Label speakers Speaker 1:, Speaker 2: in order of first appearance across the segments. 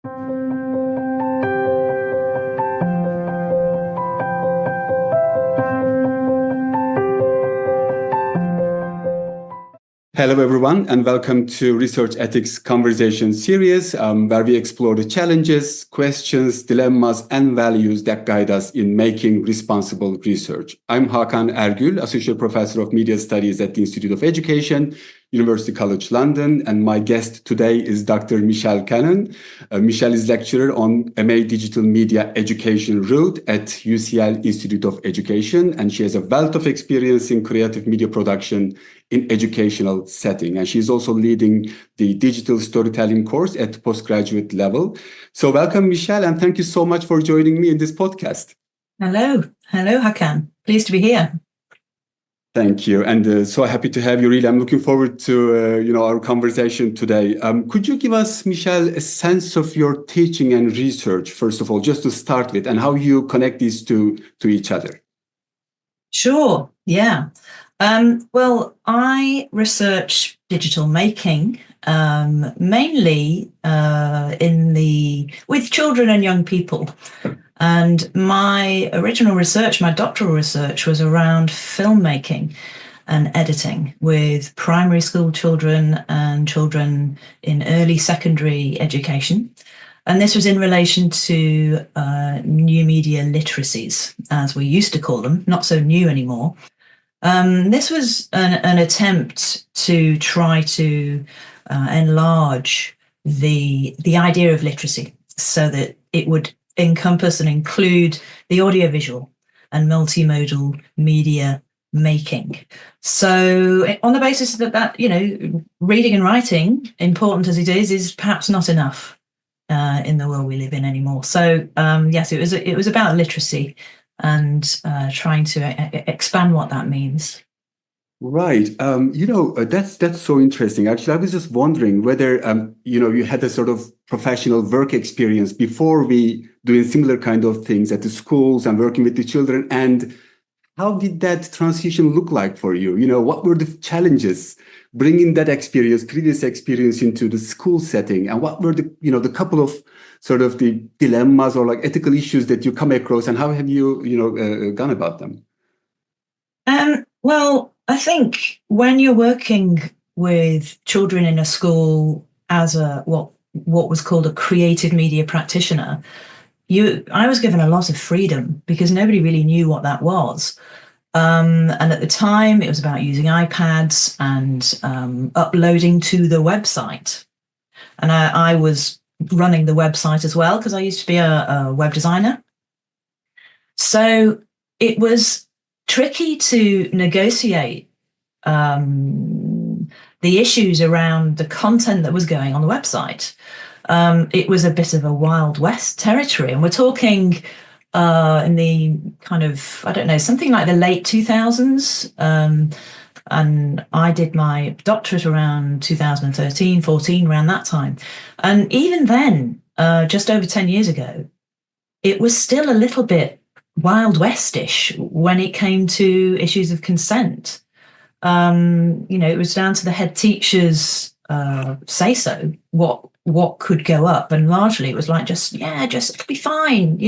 Speaker 1: Hello, everyone, and welcome to Research Ethics Conversation Series, where we explore the challenges, questions, dilemmas, and values that guide us in making responsible research. I'm Hakan Ergül, Associate Professor of Media Studies at the Institute of Education, University College London, and my guest today is Dr. Michelle Cannon. Michelle is lecturer on MA Digital Media Education route at UCL Institute of Education, and she has a wealth of experience in creative media production in educational setting. And she's also leading the digital storytelling course at postgraduate level. So welcome, Michelle, and thank you so much for joining me in this podcast.
Speaker 2: Hello, Hakan. Pleased to be here.
Speaker 1: Thank you, and so happy to have you. Really, I'm looking forward to our conversation today. Could you give us, Michelle, a sense of your teaching and research, first of all, just to start with, and how you connect these two to each other?
Speaker 2: Sure. Yeah. Well, I research digital making mainly with children and young people. And my original research, my doctoral research, was around filmmaking and editing with primary school children and children in early secondary education. And this was in relation to new media literacies, as we used to call them, not so new anymore. This was an attempt to try to enlarge the idea of literacy so that it would encompass and include the audiovisual and multimodal media making. So on the basis that reading and writing, important as it is perhaps not enough in the world we live in anymore. So yes, it was about literacy and trying to expand what that means.
Speaker 1: Right. That's so interesting. Actually, I was just wondering whether, you had a sort of professional work experience before we doing similar kind of things at the schools and working with the children. And how did that transition look like for you? What were the challenges bringing that previous experience into the school setting? And what were the couple of sort of the dilemmas or like ethical issues that you come across, and how have you, gone about them?
Speaker 2: Well, I think when you're working with children in a school as what was called a creative media practitioner, I was given a lot of freedom because nobody really knew what that was. And at the time, it was about using iPads and uploading to the website. And I was running the website as well because I used to be a web designer. So it was tricky to negotiate the issues around the content that was going on the website. It was a bit of a Wild West territory, and we're talking in the kind of, I don't know, something like the late 2000s. And I did my doctorate around 2013, 14, around that time. And even then, just over 10 years ago, it was still a little bit Wild Westish when it came to issues of consent. It was down to the head teacher's say so what could go up, and largely it was like just it'll be fine.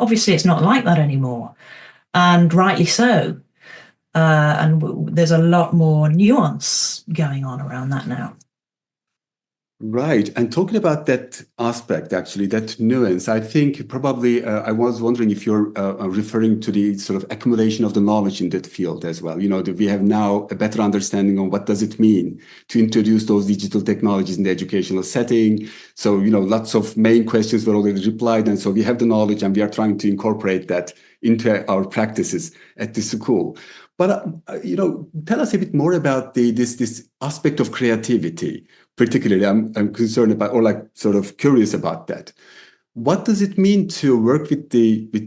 Speaker 2: Obviously it's not like that anymore, and rightly so. And there's a lot more nuance going on around that now.
Speaker 1: Right. And talking about that aspect, actually, that nuance, I think probably I was wondering if you're referring to the sort of accumulation of the knowledge in that field as well. That we have now a better understanding on what does it mean to introduce those digital technologies in the educational setting. So, lots of main questions were already replied. And so we have the knowledge and we are trying to incorporate that into our practices at the school. But, tell us a bit more about this aspect of creativity. Particularly, I'm concerned about, or like sort of curious about that. What does it mean to work with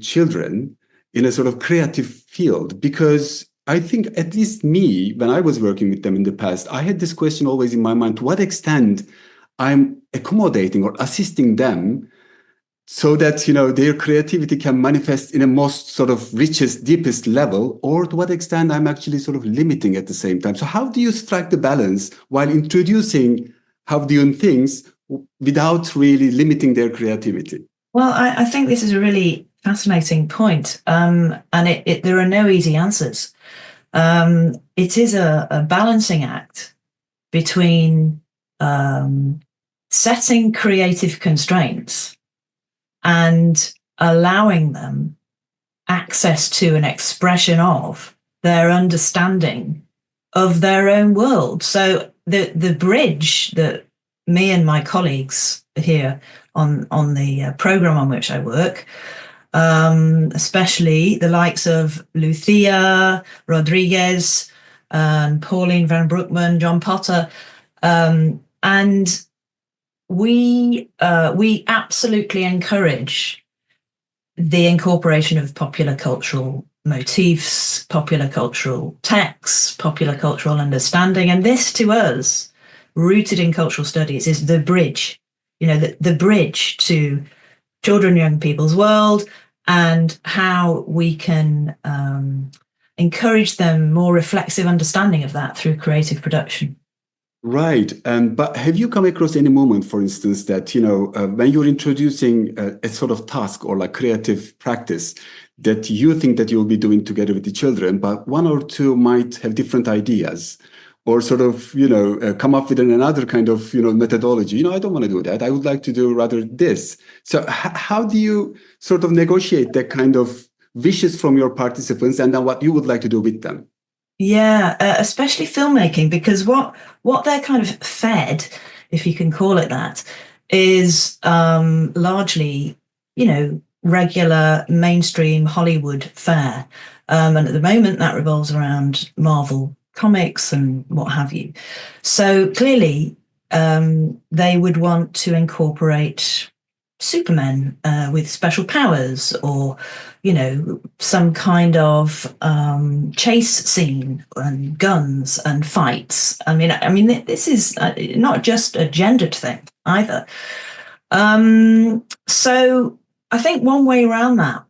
Speaker 1: children in a sort of creative field? Because I think, at least me, when I was working with them in the past, I had this question always in my mind: to what extent I'm accommodating or assisting them so that their creativity can manifest in a most sort of richest, deepest level, or to what extent I'm actually sort of limiting at the same time. So how do you strike the balance while introducing how doing things without really limiting their creativity?
Speaker 2: Well, I think this is a really fascinating point, and there are no easy answers. It is a balancing act between setting creative constraints and allowing them access to an expression of their understanding of their own world. So the bridge that me and my colleagues here on the program on which I work, especially the likes of Lucia Rodriguez and Pauline Van Broekman, John Potter, and we absolutely encourage the incorporation of popular cultural motifs, popular cultural texts, popular cultural understanding. And this, to us, rooted in cultural studies, is the bridge, the bridge to children and young people's world, and how we can encourage them more reflexive understanding of that through creative production.
Speaker 1: Right. But have you come across any moment, for instance, that, when you're introducing a sort of task or like creative practice that you think that you'll be doing together with the children, but one or two might have different ideas or sort of, come up with another kind of, methodology. I don't want to do that. I would like to do rather this. So how do you sort of negotiate that kind of wishes from your participants and then what you would like to do with them?
Speaker 2: Yeah, especially filmmaking, because what they're kind of fed, if you can call it that, is largely, regular mainstream Hollywood fare. And at the moment, that revolves around Marvel comics and what have you. So clearly, they would want to incorporate Supermen with special powers, or some kind of chase scene and guns and fights. I mean, this is not just a gendered thing either. So I think one way around that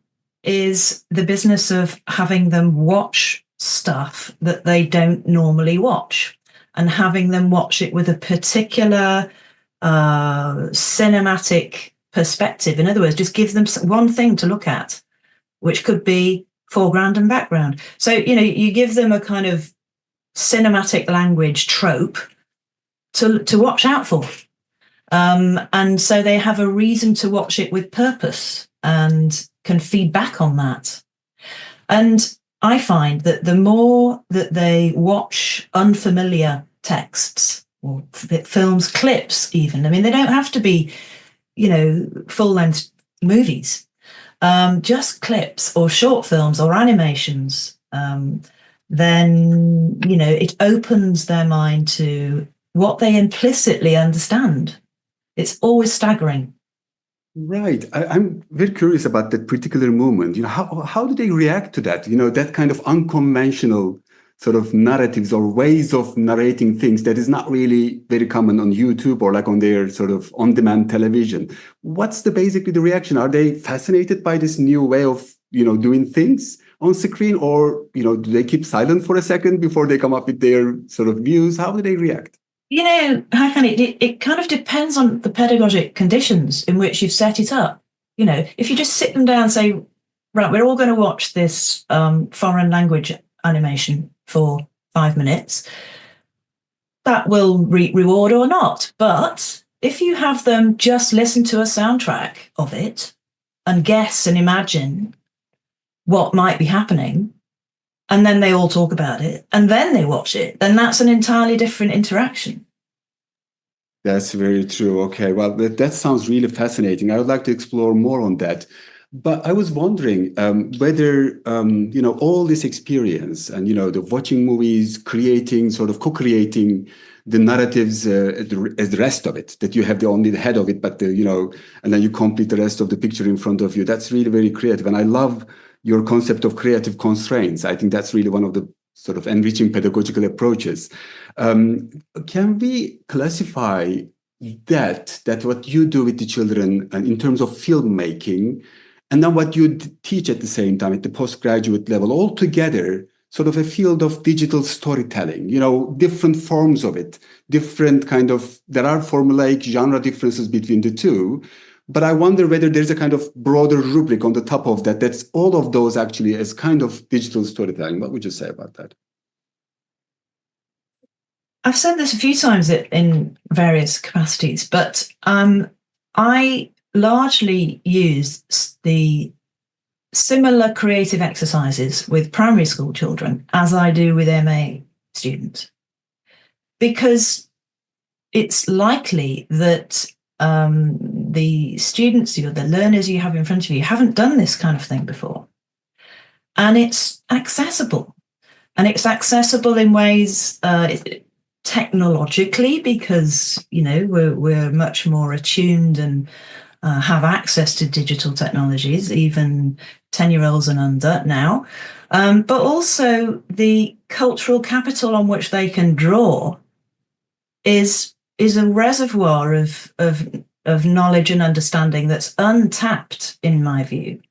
Speaker 2: is the business of having them watch stuff that they don't normally watch, and having them watch it with a particular cinematic perspective. In other words, just give them one thing to look at, which could be foreground and background. So, you give them a kind of cinematic language trope to watch out for. And so they have a reason to watch it with purpose and can feed back on that. And I find that the more that they watch unfamiliar texts or films, clips even, I mean, they don't have to be, full-length movies, just clips or short films or animations, then, it opens their mind to what they implicitly understand. It's always staggering.
Speaker 1: Right. I'm very curious about that particular moment. How do they react to that? That kind of unconventional sort of narratives or ways of narrating things that is not really very common on YouTube or like on their sort of on-demand television. What's basically the reaction? Are they fascinated by this new way of, doing things on screen, or, do they keep silent for a second before they come up with their sort of views? How do they react?
Speaker 2: Hakan, it kind of depends on the pedagogic conditions in which you've set it up. If you just sit them down and say, right, we're all going to watch this foreign language animation for 5 minutes, that will reward or not. But if you have them just listen to a soundtrack of it and guess and imagine what might be happening, and then they all talk about it, and then they watch it, then that's an entirely different interaction.
Speaker 1: That's very true. Okay, well, that sounds really fascinating. I would like to explore more on that. But I was wondering whether, all this experience and, the watching movies, creating, sort of co-creating the narratives as the rest of it, that you have only the head of it, but, and then you complete the rest of the picture in front of you. That's really very creative. And I love your concept of creative constraints. I think that's really one of the sort of enriching pedagogical approaches. Can we classify that what you do with the children in terms of filmmaking, and then what you teach at the same time at the postgraduate level, all together sort of a field of digital storytelling, different forms of it, different kind of, there are formulaic genre differences between the two. But I wonder whether there's a kind of broader rubric on the top of that, that's all of those actually as kind of digital storytelling. What would you say about that?
Speaker 2: I've said this a few times in various capacities, but I largely use the similar creative exercises with primary school children as I do with MA students, because it's likely that the students, the learners you have in front of you, haven't done this kind of thing before. And it's accessible. And it's accessible in ways technologically, because, we're much more attuned and have access to digital technologies, even 10-year-olds and under now. But also the cultural capital on which they can draw is a reservoir of knowledge and understanding that's untapped, in my view.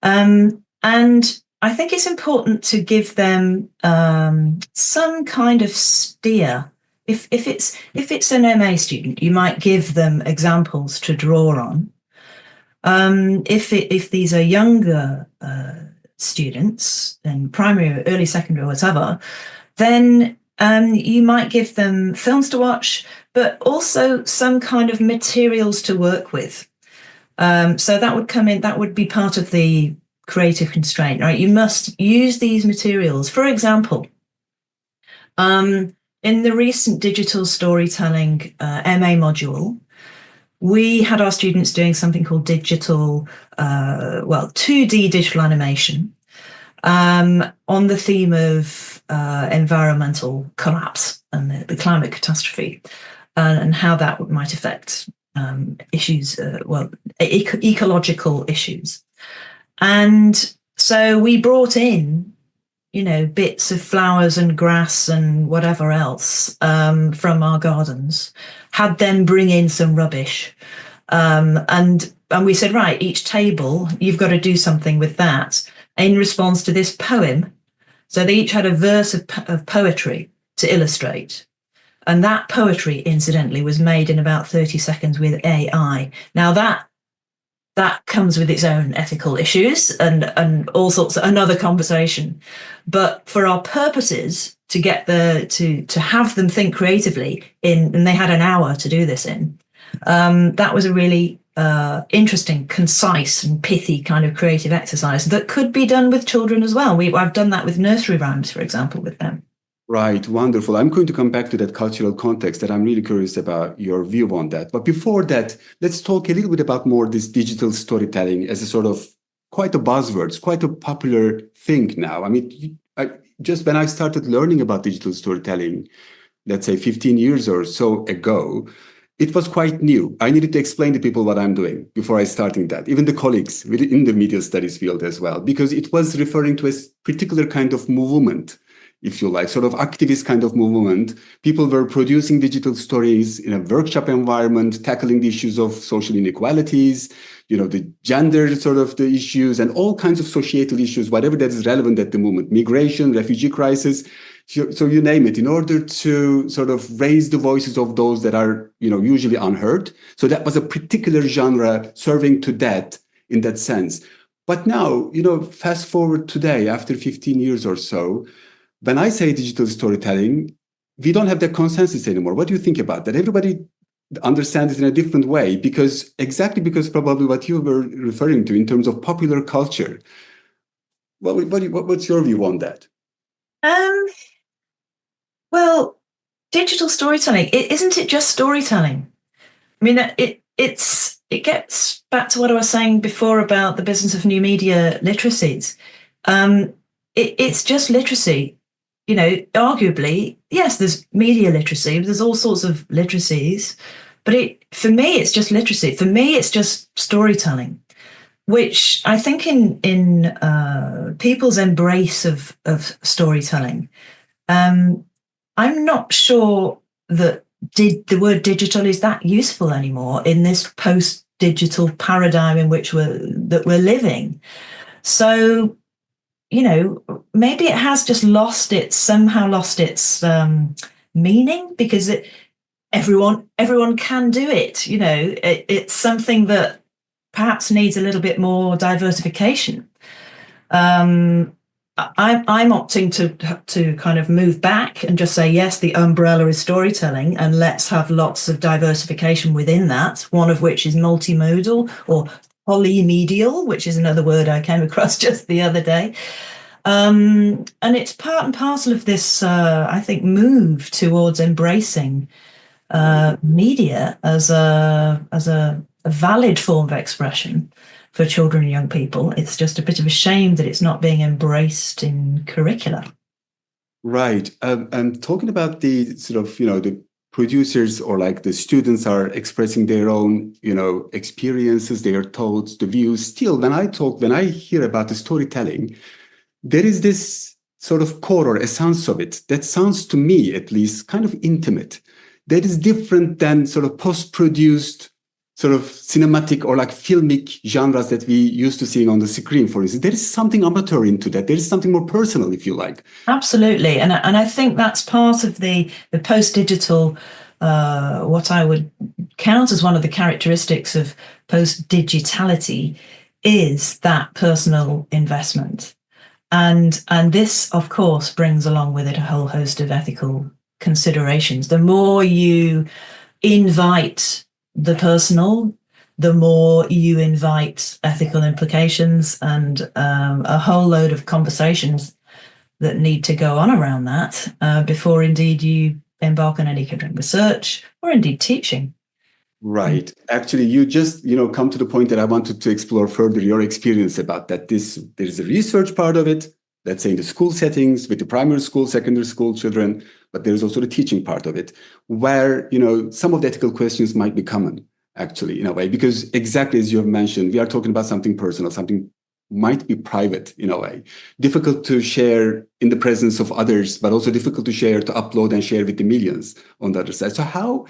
Speaker 2: And I think it's important to give them some kind of steer. If it's an MA student, you might give them examples to draw on. If these are younger students in primary or early secondary or whatever, then you might give them films to watch, but also some kind of materials to work with. So that would come in, that would be part of the creative constraint, right? You must use these materials. For example, in the recent digital storytelling MA module, we had our students doing something called 2D digital animation on the theme of environmental collapse and the climate catastrophe, and how that might affect issues, ecological issues. And so we brought in, bits of flowers and grass and whatever else from our gardens, had them bring in some rubbish. And we said, right, each table, you've got to do something with that in response to this poem. So they each had a verse of poetry to illustrate. And that poetry, incidentally, was made in about 30 seconds with AI. Now that comes with its own ethical issues and all sorts of another conversation. But for our purposes, to get to have them think creatively and they had an hour to do this in, that was a really interesting, concise and pithy kind of creative exercise that could be done with children as well. I've done that with nursery rhymes, for example, with them.
Speaker 1: Right, wonderful. I'm going to come back to that cultural context, that I'm really curious about your view on that. But before that, let's talk a little bit about more this digital storytelling as a sort of quite a buzzword. It's quite a popular thing now. I mean, just when I started learning about digital storytelling, let's say 15 years or so ago, it was quite new. I needed to explain to people what I'm doing before I starting that, even the colleagues in the media studies field as well, because it was referring to a particular kind of movement, if you like, sort of activist kind of movement. People were producing digital stories in a workshop environment, tackling the issues of social inequalities, the gender sort of the issues and all kinds of societal issues, whatever that is relevant at the moment, migration, refugee crisis. So you name it, in order to sort of raise the voices of those that are, usually unheard. So that was a particular genre serving to that in that sense. But now, fast forward today, after 15 years or so, when I say digital storytelling, we don't have that consensus anymore. What do you think about that? Everybody understands it in a different way, because probably what you were referring to in terms of popular culture. What's your view on that?
Speaker 2: Well, digital storytelling, isn't it just storytelling? I mean, it gets back to what I was saying before about the business of new media literacies. It's just literacy. Arguably, yes, there's media literacy, but there's all sorts of literacies. But for me, it's just literacy. For me, it's just storytelling, which I think in people's embrace of storytelling, I'm not sure that the word digital is that useful anymore in this post-digital paradigm in which we're living. So maybe it has just somehow lost its meaning, because everyone can do it. It's something that perhaps needs a little bit more diversification. I'm opting to kind of move back and just say, yes, the umbrella is storytelling, and let's have lots of diversification within that, one of which is multimodal or polymedial, which is another word I came across just the other day. And it's part and parcel of this, I think, move towards embracing media as a valid form of expression for children and young people. It's just a bit of a shame that it's not being embraced in curricula.
Speaker 1: Right. And talking about the sort of, the producers or like the students are expressing their own, experiences, their thoughts, the views. Still, when I hear about the storytelling, there is this sort of core or essence of it that sounds to me, at least, kind of intimate. That is different than sort of post-produced sort of cinematic or like filmic genres that we used to seeing on the screen, for instance. There is something amateur into that. There is something more personal, if you like.
Speaker 2: Absolutely. And I think that's part of the post-digital, what I would count as one of the characteristics of post-digitality is that personal investment. And this, of course, brings along with it a whole host of ethical considerations. The more you invite the personal, the more you invite ethical implications and a whole load of conversations that need to go on around that before indeed you embark on any kind of research or indeed teaching.
Speaker 1: Right. Actually, you just, come to the point that I wanted to explore further your experience about that. There is a research part of it, let's say in the school settings with the primary school, secondary school children, but there's also the teaching part of it where, some of the ethical questions might be common, actually, in a way, because exactly as you have mentioned, we are talking about something personal, something might be private in a way, difficult to share in the presence of others, but also difficult to share, to upload and share with the millions on the other side. So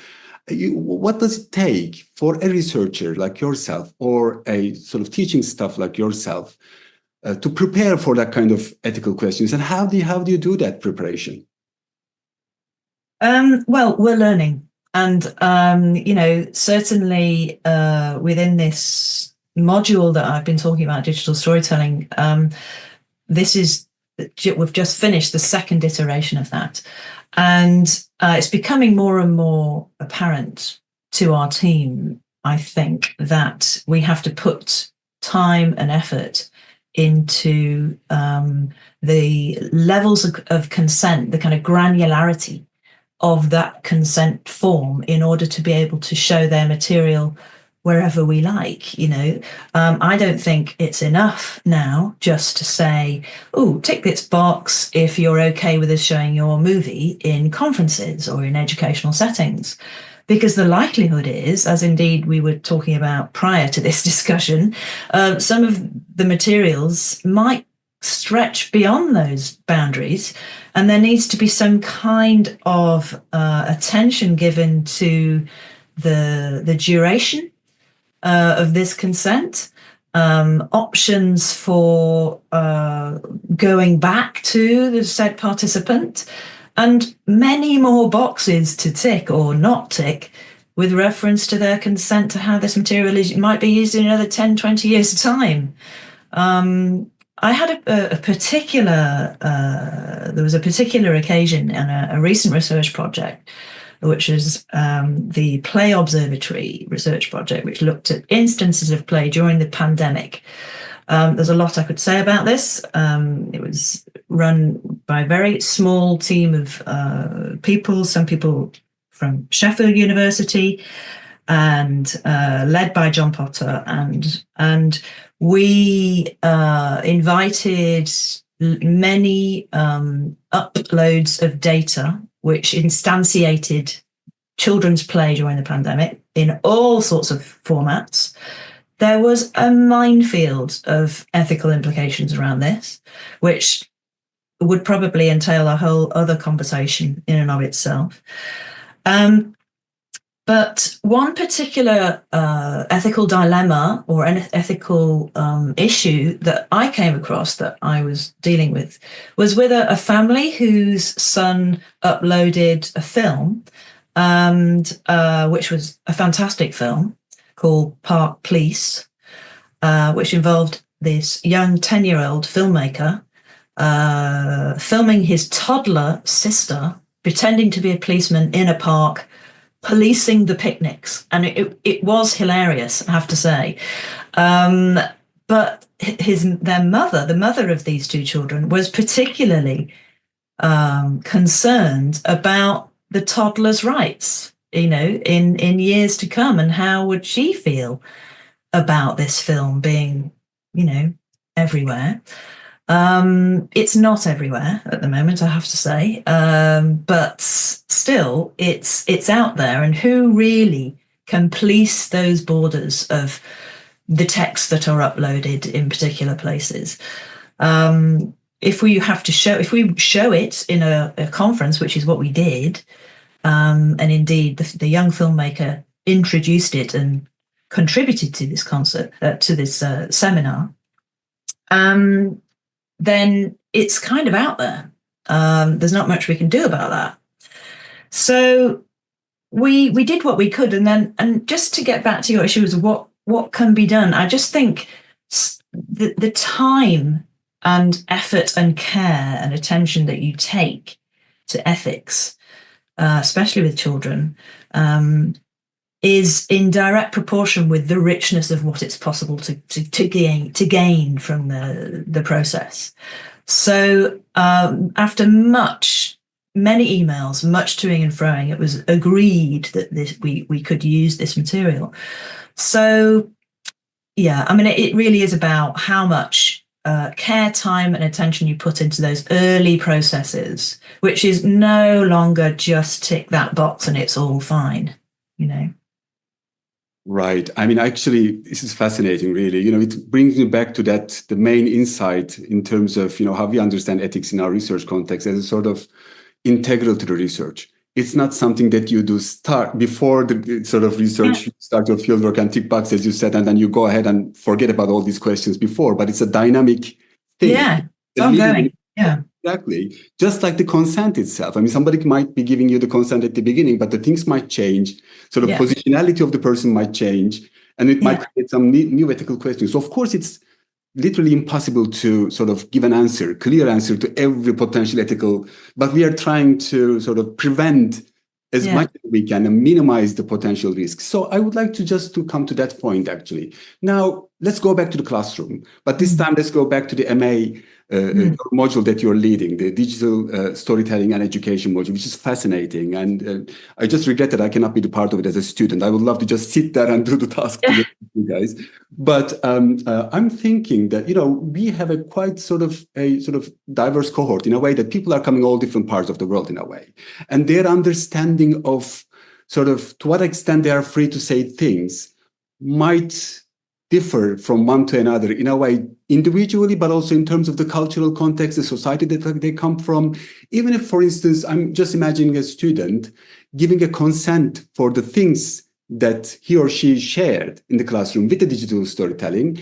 Speaker 1: what does it take for a researcher like yourself or a sort of teaching staff like yourself to prepare for that kind of ethical questions? And how do you do that preparation?
Speaker 2: Well, we're learning. And, certainly within this module that I've been talking about, digital storytelling, we've just finished the second iteration of that. And it's becoming more and more apparent to our team, I think, that we have to put time and effort into the levels of consent, the kind of granularity of that consent form in order to be able to show their material wherever we like. I don't think it's enough now just to say, oh, tick this box if you're okay with us showing your movie in conferences or in educational settings. Because the likelihood is, as indeed we were talking about prior to this discussion, some of the materials might stretch beyond those boundaries, and there needs to be some kind of attention given to the duration of this consent, options for going back to the said participant, and many more boxes to tick or not tick with reference to their consent to how this material might be used in another 10, 20 years' time. I had there was a particular occasion in a recent research project, which is the Play Observatory research project, which looked at instances of play during the pandemic. There's a lot I could say about this. It was run by a very small team of people, some people from Sheffield University, and led by John Potter. And we invited many uploads of data which instantiated children's play during the pandemic in all sorts of formats. There was a minefield of ethical implications around this, which would probably entail a whole other conversation in and of itself. But one particular ethical dilemma or an ethical issue that I came across that I was dealing with was with a family whose son uploaded a film, and which was a fantastic film called Park Police, which involved this young 10-year-old filmmaker filming his toddler sister pretending to be a policeman in a park, policing the picnics. And it was hilarious, I have to say. But their mother, the mother of these two children, was particularly concerned about the toddler's rights, in years to come, and how would she feel about this film being, everywhere. It's not everywhere at the moment, I have to say, but still, it's out there. And who really can police those borders of the texts that are uploaded in particular places? If we show it in a conference, which is what we did, and indeed the young filmmaker introduced it and contributed to this seminar, then it's kind of out there. There's not much we can do about that. So we did what we could, and just to get back to your issue is what can be done. I just think the time and effort and care and attention that you take to ethics, especially with children, is in direct proportion with the richness of what it's possible to gain from the process. So after many emails, much toing and froing, it was agreed that we could use this material. So yeah, I mean, it really is about how much care, time, and attention you put into those early processes, which is no longer just tick that box and it's all fine,
Speaker 1: Right. I mean, actually, this is fascinating, really. It brings me back to the main insight in terms of, how we understand ethics in our research context as a sort of integral to the research. It's not something that you do start before the sort of research, you start your fieldwork and tick box, as you said, and then you go ahead and forget about all these questions before, but it's a dynamic thing.
Speaker 2: Yeah, it's ongoing. Yeah.
Speaker 1: Exactly. Just like the consent itself. I mean, somebody might be giving you the consent at the beginning, but the things might change. Sort of positionality of the person might change, and it might create some new ethical questions. So, of course, it's literally impossible to sort of give clear answer to every potential ethical, but we are trying to sort of prevent as much as we can and minimize the potential risks. So I would like to come to that point, actually. Now, let's go back to the classroom, but this time let's go back to the MA module that you're leading, the digital storytelling and education module, which is fascinating. And I just regret that I cannot be the part of it as a student. I would love to just sit there and do the task with you guys. But I'm thinking that, we have a quite sort of diverse cohort in a way that people are coming all different parts of the world in a way. And their understanding of sort of to what extent they are free to say things might differ from one to another in a way individually, but also in terms of the cultural context, the society that they come from. Even if, for instance, I'm just imagining a student giving a consent for the things that he or she shared in the classroom with the digital storytelling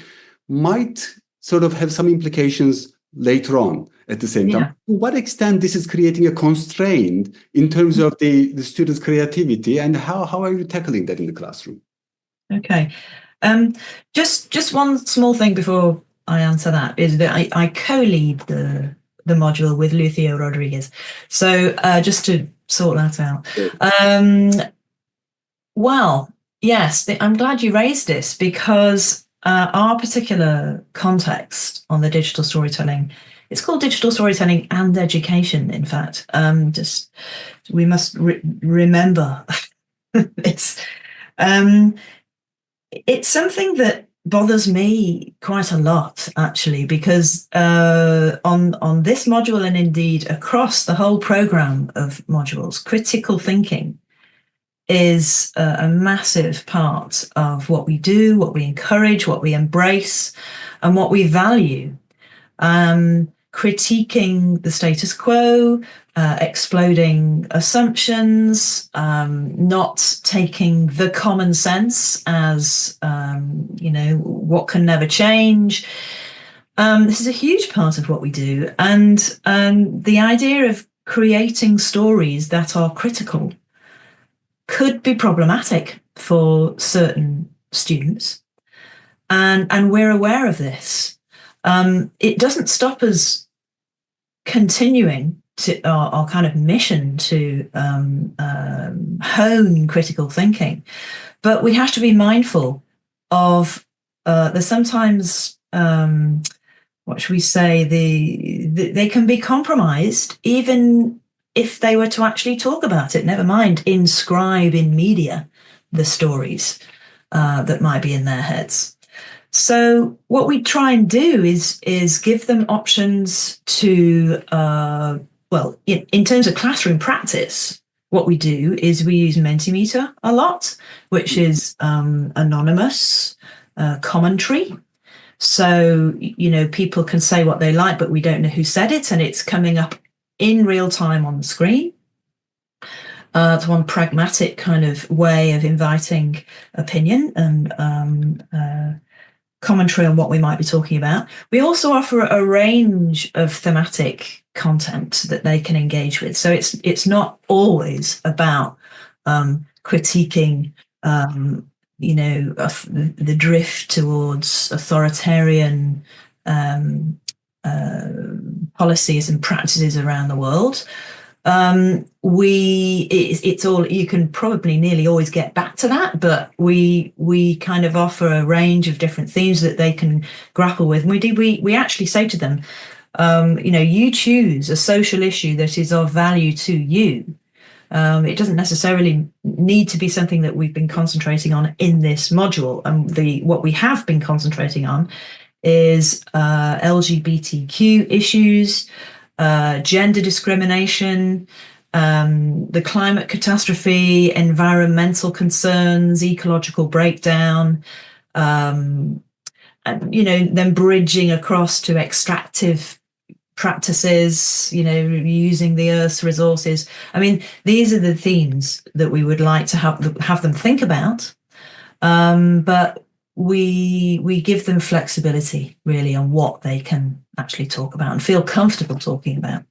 Speaker 1: might sort of have some implications later on at the same time. To what extent this is creating a constraint in terms of the students' creativity, and how are you tackling that in the classroom?
Speaker 2: Okay. Just one small thing before I answer that is that I co-lead the module with Lucio Rodriguez. So just to sort that out. Well, yes, I'm glad you raised this, because our particular context on the digital storytelling, it's called digital storytelling and education, in fact. We must remember this. It's something that bothers me quite a lot, actually, because on this module, and indeed across the whole program of modules, critical thinking is a massive part of what we do, what we encourage, what we embrace, and what we value. critiquing the status quo, exploding assumptions, not taking the common sense as, what can never change. This is a huge part of what we do. And the idea of creating stories that are critical could be problematic for certain students. And we're aware of this. It doesn't stop us continuing to our kind of mission to hone critical thinking, but we have to be mindful of there's sometimes what should we say, they can be compromised even if they were to actually talk about it, never mind inscribe in media the stories that might be in their heads. So what we try and do is give them options to, in terms of classroom practice, what we do is we use Mentimeter a lot, which is anonymous commentary. So, people can say what they like, but we don't know who said it, and it's coming up in real time on the screen. It's one pragmatic kind of way of inviting opinion and commentary on what we might be talking about. We also offer a range of thematic content that they can engage with. So it's not always about critiquing, the drift towards authoritarian policies and practices around the world. It's all, you can probably nearly always get back to that, but we kind of offer a range of different themes that they can grapple with. And we actually say to them, you choose a social issue that is of value to you. It doesn't necessarily need to be something that we've been concentrating on in this module. What we have been concentrating on is LGBTQ issues, gender discrimination, the climate catastrophe, environmental concerns, ecological breakdown, and then bridging across to extractive practices, using the Earth's resources. I mean, these are the themes that we would like to have them think about, but we give them flexibility really on what they can actually talk about and feel comfortable talking about.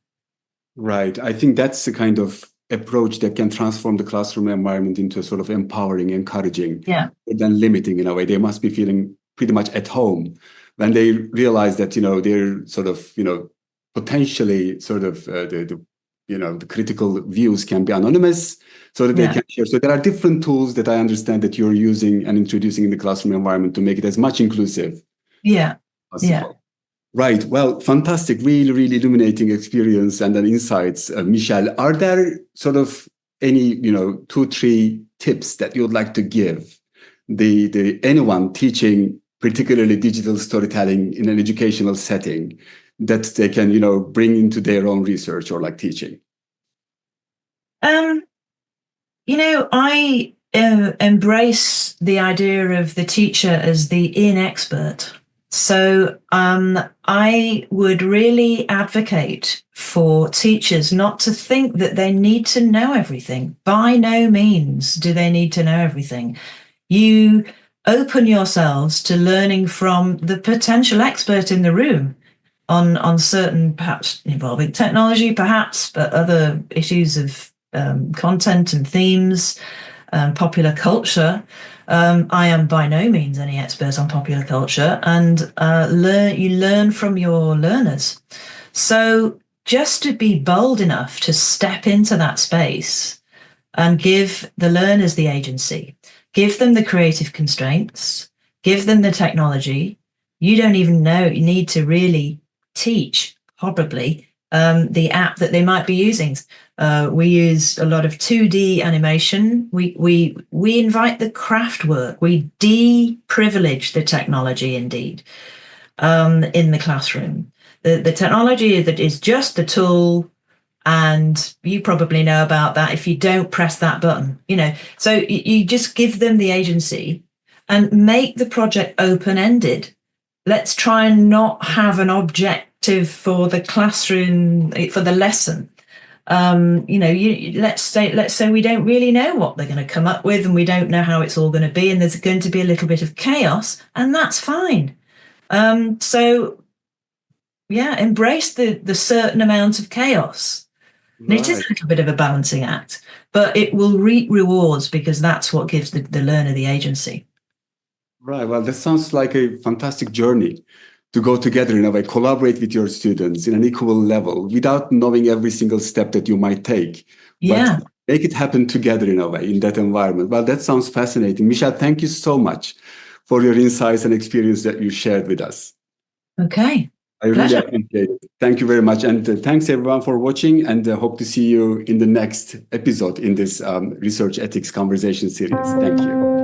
Speaker 1: Right. I think that's the kind of approach that can transform the classroom environment into a sort of empowering, encouraging, than limiting in a way. They must be feeling pretty much at home when they realize that, they're sort of, potentially sort of the critical views can be anonymous so that they can share. So there are different tools that I understand that you're using and introducing in the classroom environment to make it as much inclusive as possible. Right. Well, fantastic. Really, really illuminating experience and then insights. Michelle, are there sort of any, 2-3 tips that you would like to give the anyone teaching, particularly digital storytelling in an educational setting, that they can, bring into their own research or like teaching?
Speaker 2: I embrace the idea of the teacher as the inexpert. So I would really advocate for teachers not to think that they need to know everything. By no means do they need to know everything. You open yourselves to learning from the potential expert in the room on certain, perhaps involving technology, perhaps, but other issues of content and themes, popular culture. I am by no means any expert on popular culture, and you learn from your learners. So just to be bold enough to step into that space and give the learners the agency, give them the creative constraints, give them the technology. You don't even need to really teach, probably, the app that they might be using. We use a lot of 2D animation. We invite the craft work. We de-privilege the technology, indeed, in the classroom. The technology that is just the tool, and you probably know about that if you don't press that button. So you just give them the agency and make the project open-ended. Let's try and not have an object prospective for the classroom, for the lesson. Let's say we don't really know what they're going to come up with, and we don't know how it's all going to be, and there's going to be a little bit of chaos, and that's fine. So yeah, embrace the certain amount of chaos. And it is a little bit of a balancing act, but it will reap rewards because that's what gives the learner the agency.
Speaker 1: Right. Well, that sounds like a fantastic journey to go together in a way, collaborate with your students in an equal level without knowing every single step that you might take.
Speaker 2: Yeah.
Speaker 1: But make it happen together in a way, in that environment. Well, that sounds fascinating. Michelle, thank you so much for your insights and experience that you shared with us.
Speaker 2: Okay.
Speaker 1: I really appreciate it. Thank you very much. And thanks everyone for watching, and hope to see you in the next episode in this research ethics conversation series. Thank you.